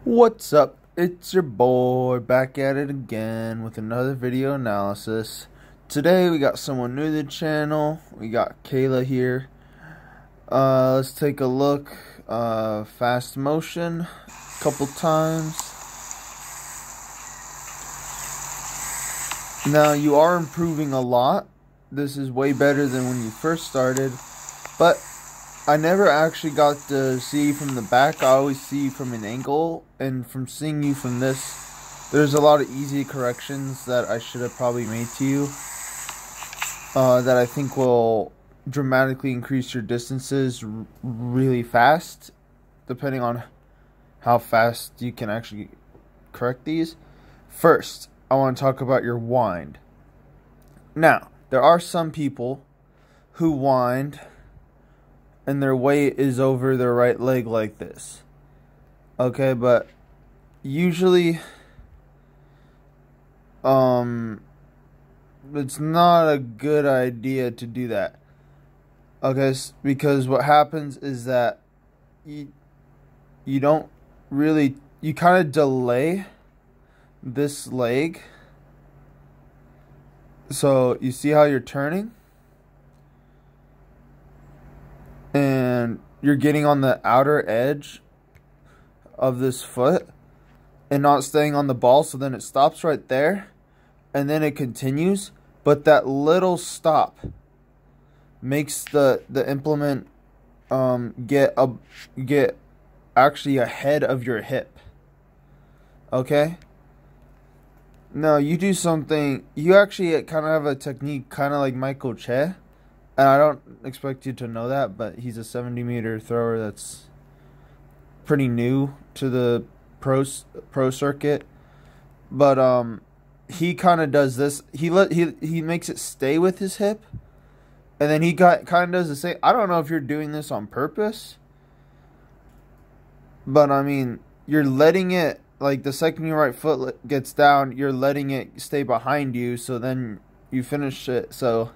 What's up? It's your boy back at it again with another video analysis. Today we got someone new to the channel. We got Kayla here. Let's take a look. Fast motion a couple times. Now you are improving a lot. This is way better than when you first started, but I never actually got to see you from the back. I always see you from an angle, and from seeing you from this, there's a lot of easy corrections that I should have probably made to you that I think will dramatically increase your distances really fast, depending on how fast you can actually correct these. First, I want to talk about your wind. Now, there are some people who wind and their weight is over their right leg like this. Okay, but usually it's not a good idea to do that. Okay, because what happens is that you don't really, you kind of delay this leg. So you see how you're turning? And you're getting on the outer edge of this foot and not staying on the ball, so then it stops right there and then it continues, but that little stop makes the implement get actually ahead of your hip. Okay? Now you do something, you actually kind of have a technique kind of like Michael Che. And I don't expect you to know that, but he's a 70-meter thrower that's pretty new to the pro circuit. But he kind of does this. He makes it stay with his hip, and then he kind of does the same. I don't know if you're doing this on purpose, but I mean, you're letting it, like, the second your right foot gets down, you're letting it stay behind you, so then you finish it. So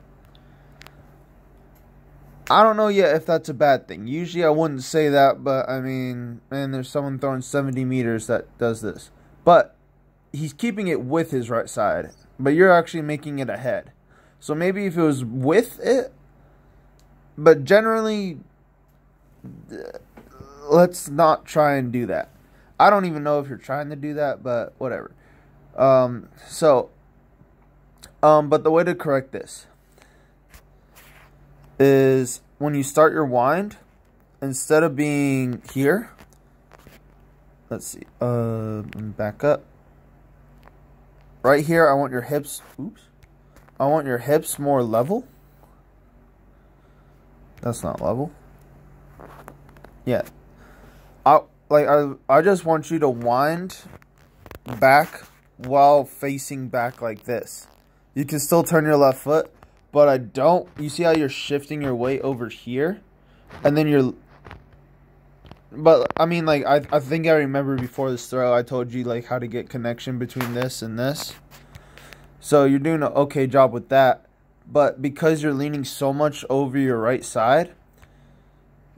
I don't know yet if that's a bad thing. Usually I wouldn't say that, but I mean, man, there's someone throwing 70 meters that does this. But he's keeping it with his right side, but you're actually making it ahead. So maybe if it was with it, but generally, let's not try and do that. I don't even know if you're trying to do that, but whatever. But the way to correct this is when you start your wind, instead of being here, let's see, back up. Right here, I want your hips, I want your hips more level. That's not level. Yeah. I just want you to wind back while facing back like this. You can still turn your left foot, but I don't. You see how you're shifting your weight over here? And then you're... But, I mean, like, I think I remember before this throw, I told you, like, how to get connection between this and this. So you're doing an okay job with that. But because you're leaning so much over your right side,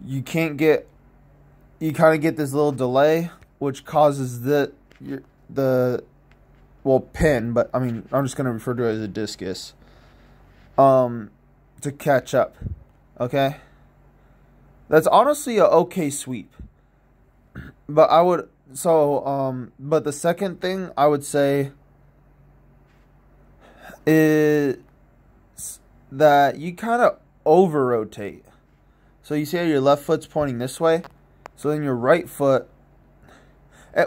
you can't get... You kind of get this little delay, which causes well, pin, but, I mean, I'm just going to refer to it as a discus. To catch up, okay? That's honestly a okay sweep. But I would, but the second thing I would say is that you kind of over-rotate. So you see how your left foot's pointing this way? So then your right foot,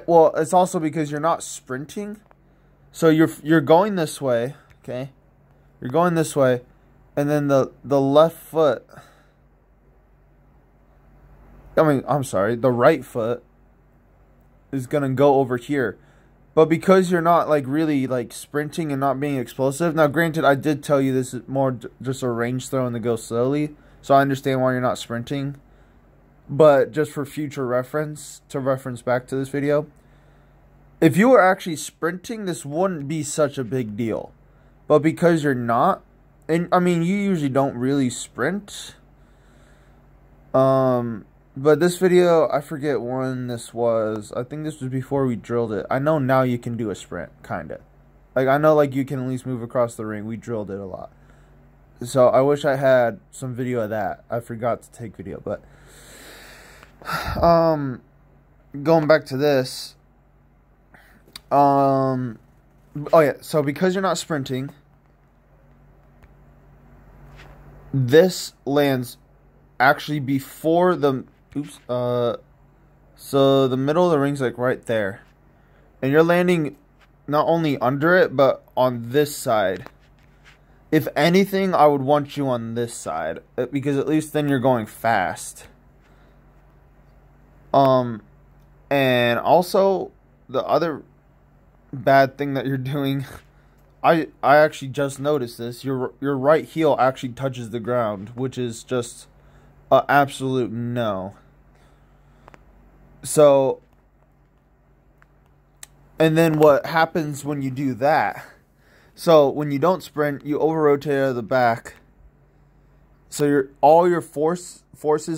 well, it's also because you're not sprinting. So you're going this way, okay? You're going this way. And then the left foot, the right foot is going to go over here. But because you're not, like, really, like, sprinting and not being explosive. Now, granted, I did tell you this is more just a range throw and to go slowly. So I understand why you're not sprinting. But just for future reference, to reference back to this video, if you were actually sprinting, this wouldn't be such a big deal. But because you're not, and I mean, you usually don't really sprint. But this video, I forget when this was. I think this was before we drilled it. I know now you can do a sprint, kind of. Like, I know, like, you can at least move across the ring. We drilled it a lot. So, I wish I had some video of that. I forgot to take video, but... going back to this... oh, yeah. So, because you're not sprinting... This lands actually before the... Oops. So, the middle of the ring's, like, right there. And you're landing... not only under it, but on this side. If anything, I would want you on this side, because at least then you're going fast. And also, the other bad thing that you're doing, I actually just noticed this. Your right heel actually touches the ground, which is just an absolute no. So... and then what happens when you do that? So when you don't sprint, you over rotate out of the back. So all your forces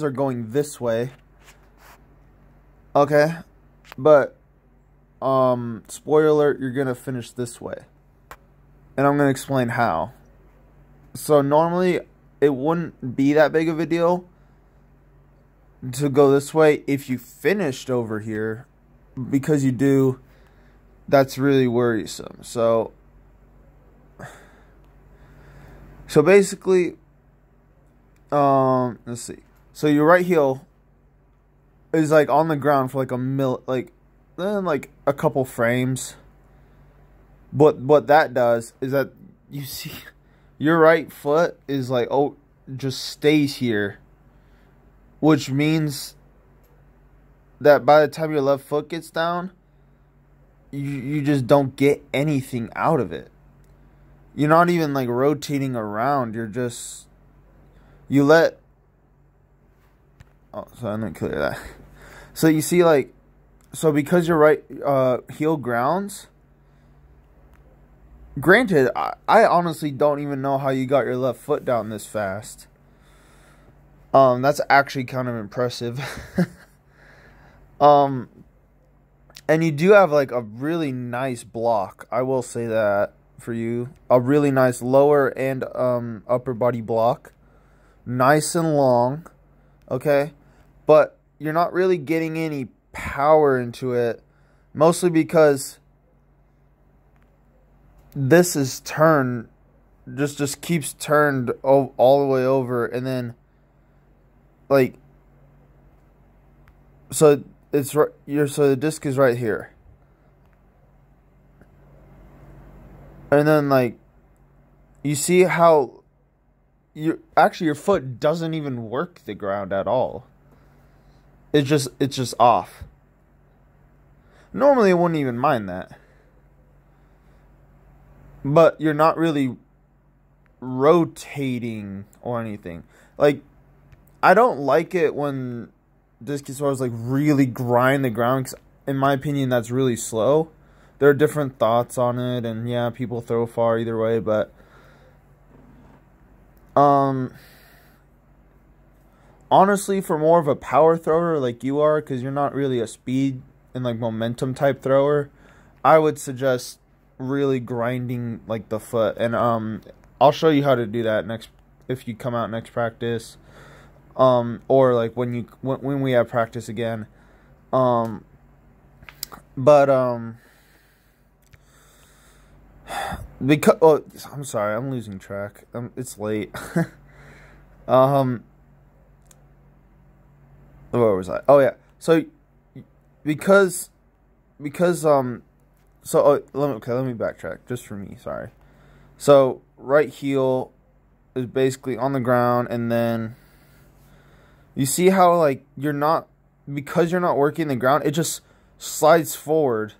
are going this way. Okay, but spoiler alert, you're gonna finish this way, and I'm gonna explain how. So normally it wouldn't be that big of a deal to go this way if you finished over here, because you do. That's really worrisome. So basically, let's see. So your right heel is like on the ground for like like a couple frames. But what that does is that you see your right foot is like, oh, just stays here, which means that by the time your left foot gets down, you just don't get anything out of it. You're not even like rotating around. You're just... you let... oh, so I'm going to clear that. So you see, like... so because your right heel grounds... granted, I honestly don't even know how you got your left foot down this fast. That's actually kind of impressive. And you do have, like, a really nice block. I will say that for you. A really nice lower and upper body block. Nice and long. Okay? But you're not really getting any power into it. Mostly because this is turned. Just keeps turned all the way over. And then, like... so... it's right. So the disc is right here, and then like, you see how your foot doesn't even work the ground at all. It's just off. Normally, I wouldn't even mind that, but you're not really rotating or anything. Like, I don't like it when discus throwers like really grind the ground, because in my opinion that's really slow. There are different thoughts on it, and yeah, people throw far either way, but honestly, for more of a power thrower like you are, because you're not really a speed and like momentum type thrower, I would suggest really grinding like the foot. And I'll show you how to do that next, if you come out next practice. Or like when we have practice again. Because, oh, I'm sorry, I'm losing track. It's late. Where was I? Oh yeah. So because so let me backtrack just for me. Sorry. So right heel is basically on the ground, and then you see how like because you're not working the ground, it just slides forward,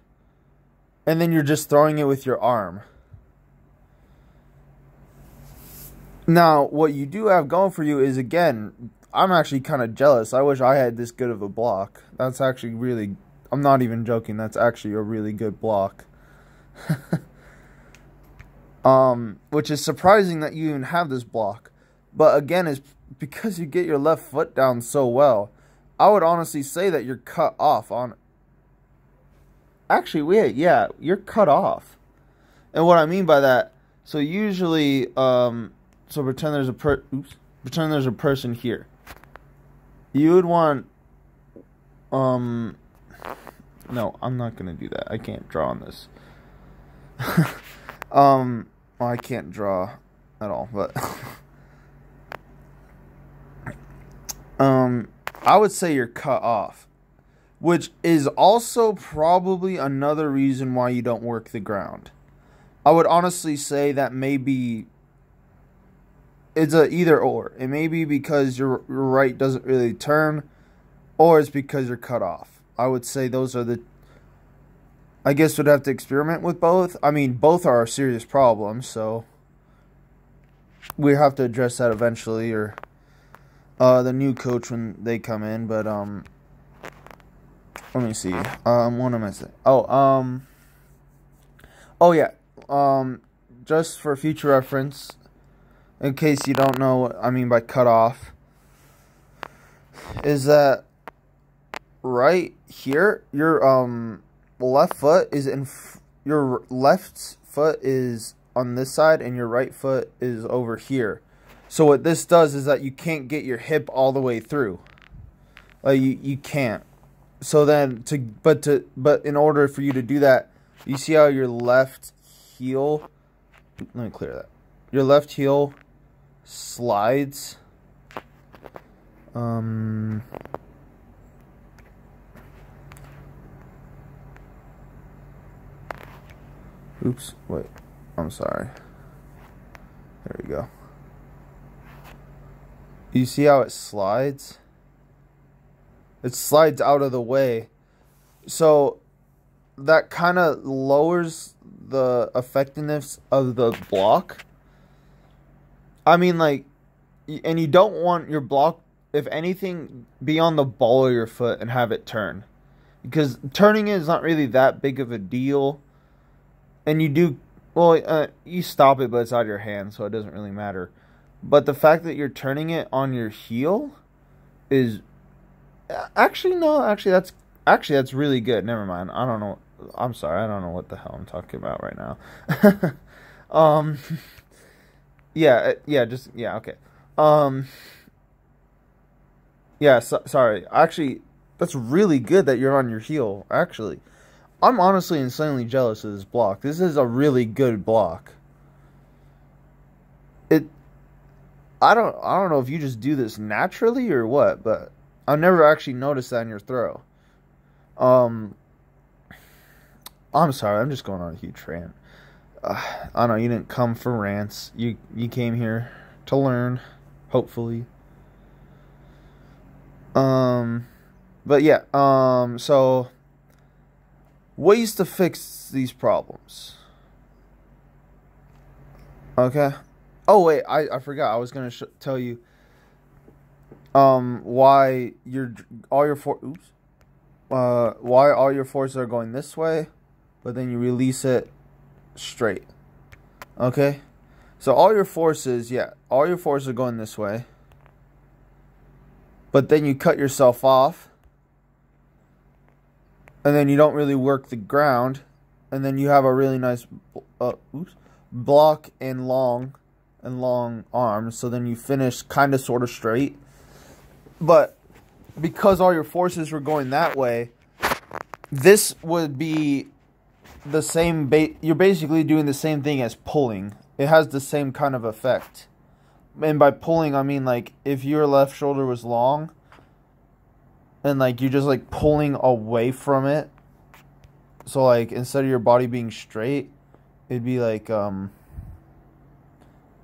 and then you're just throwing it with your arm. Now, what you do have going for you is, again, I'm actually kind of jealous. I wish I had this good of a block. That's actually really, I'm not even joking, that's actually a really good block. Which is surprising that you even have this block. But again, it's because you get your left foot down so well. I would honestly say that you're cut off on. Actually, wait, yeah, you're cut off. And what I mean by that, so usually, so pretend there's a person here. You would want, no, I'm not gonna do that. I can't draw on this. Well, I can't draw at all, but I would say you're cut off, which is also probably another reason why you don't work the ground. I would honestly say that maybe it's a either or. It may be because your right doesn't really turn, or it's because you're cut off. I would say those are the. I guess we'd have to experiment with both. I mean, both are serious problems, so we have to address that eventually, or the new coach when they come in. But let me see. What am I saying? Oh yeah. Just for future reference, in case you don't know what I mean by cut off, is that right here, your left foot is your left foot is on this side and your right foot is over here. So what this does is that you can't get your hip all the way through. Like you can't. So then but in order for you to do that, you see how your left heel, let me clear that. Your left heel slides oops, wait. I'm sorry. There we go. You see how it slides? It slides out of the way. So that kind of lowers the effectiveness of the block. I mean, like, and you don't want your block, if anything, be on the ball of your foot and have it turn. Because turning it is not really that big of a deal. And you do, well, you stop it, but it's out of your hand, so it doesn't really matter. But the fact that you're turning it on your heel is, actually, that's really good. Never mind. I don't know. I'm sorry. I don't know what the hell I'm talking about right now. Okay. Sorry. Actually, that's really good that you're on your heel, actually. I'm honestly insanely jealous of this block. This is a really good block. I don't know if you just do this naturally or what, but I've never actually noticed that in your throw. I'm sorry, I'm just going on a huge rant. I don't know, you didn't come for rants. You came here to learn, hopefully. But yeah, so ways to fix these problems. Okay. Oh wait, I forgot. I was gonna tell you why all your forces are going this way, but then you release it straight. Okay, so all your forces are going this way, but then you cut yourself off, and then you don't really work the ground, and then you have a really nice block and long arms, so then you finish kind of sort of straight. But because all your forces were going that way, this would be the same you're basically doing the same thing as pulling. It has the same kind of effect. And by pulling, I mean, like, if your left shoulder was long and like you're just like pulling away from it, so like instead of your body being straight, it'd be like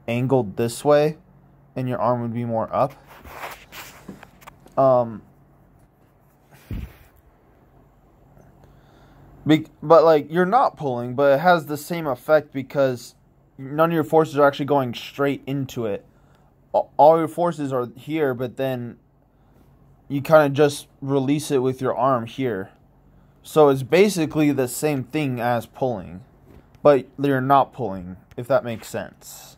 angled this way, and your arm would be more up. But like you're not pulling, but it has the same effect because none of your forces are actually going straight into it. All your forces are here, but then you kind of just release it with your arm here. So it's basically the same thing as pulling, but you're not pulling, if that makes sense.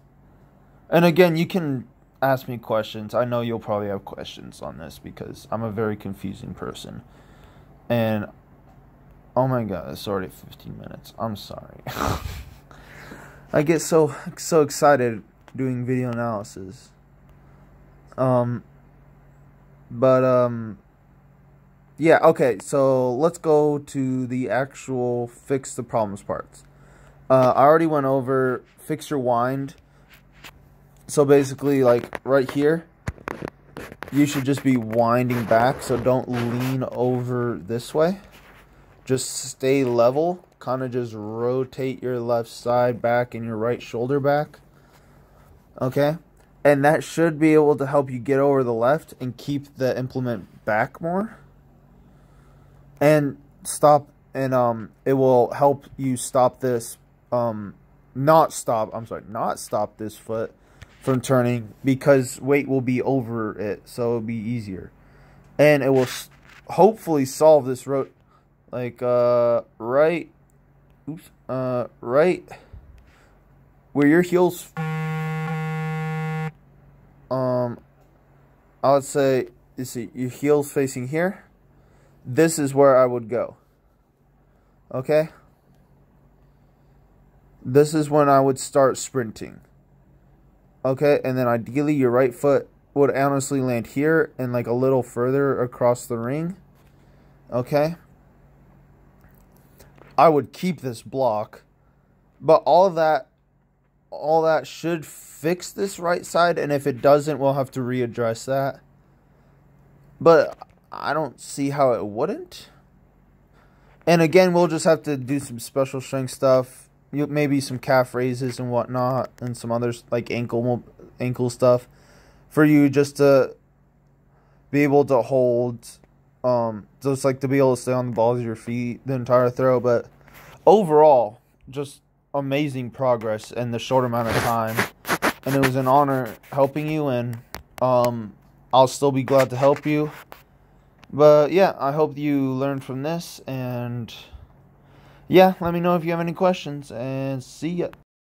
And again, you can ask me questions. I know you'll probably have questions on this because I'm a very confusing person. And oh my god, it's already 15 minutes. I'm sorry. I get so excited doing video analysis. Yeah, okay, so let's go to the actual fix the problems parts. I already went over fix your wind. So basically, like right here, you should just be winding back, so don't lean over this way. Just stay level, kind of just rotate your left side back and your right shoulder back. Okay? And that should be able to help you get over the left and keep the implement back more. And stop, and it will help you stop this, not stop this foot from turning, because weight will be over it, so it'll be easier. And it will hopefully solve this right where your heels, I would say, you see your heels facing here. This is where I would go. Okay? This is when I would start sprinting. Okay? And then ideally your right foot would honestly land here and like a little further across the ring. Okay? I would keep this block. But all that should fix this right side, and if it doesn't, we'll have to readdress that. But I don't see how it wouldn't. And again, we'll just have to do some special strength stuff. Maybe some calf raises and whatnot, and some others like ankle stuff, for you just to be able to hold, just like to be able to stay on the balls of your feet the entire throw. But overall, just amazing progress in the short amount of time, and it was an honor helping you, and I'll still be glad to help you. But yeah, I hope you learned from this, and yeah, let me know if you have any questions, and see ya.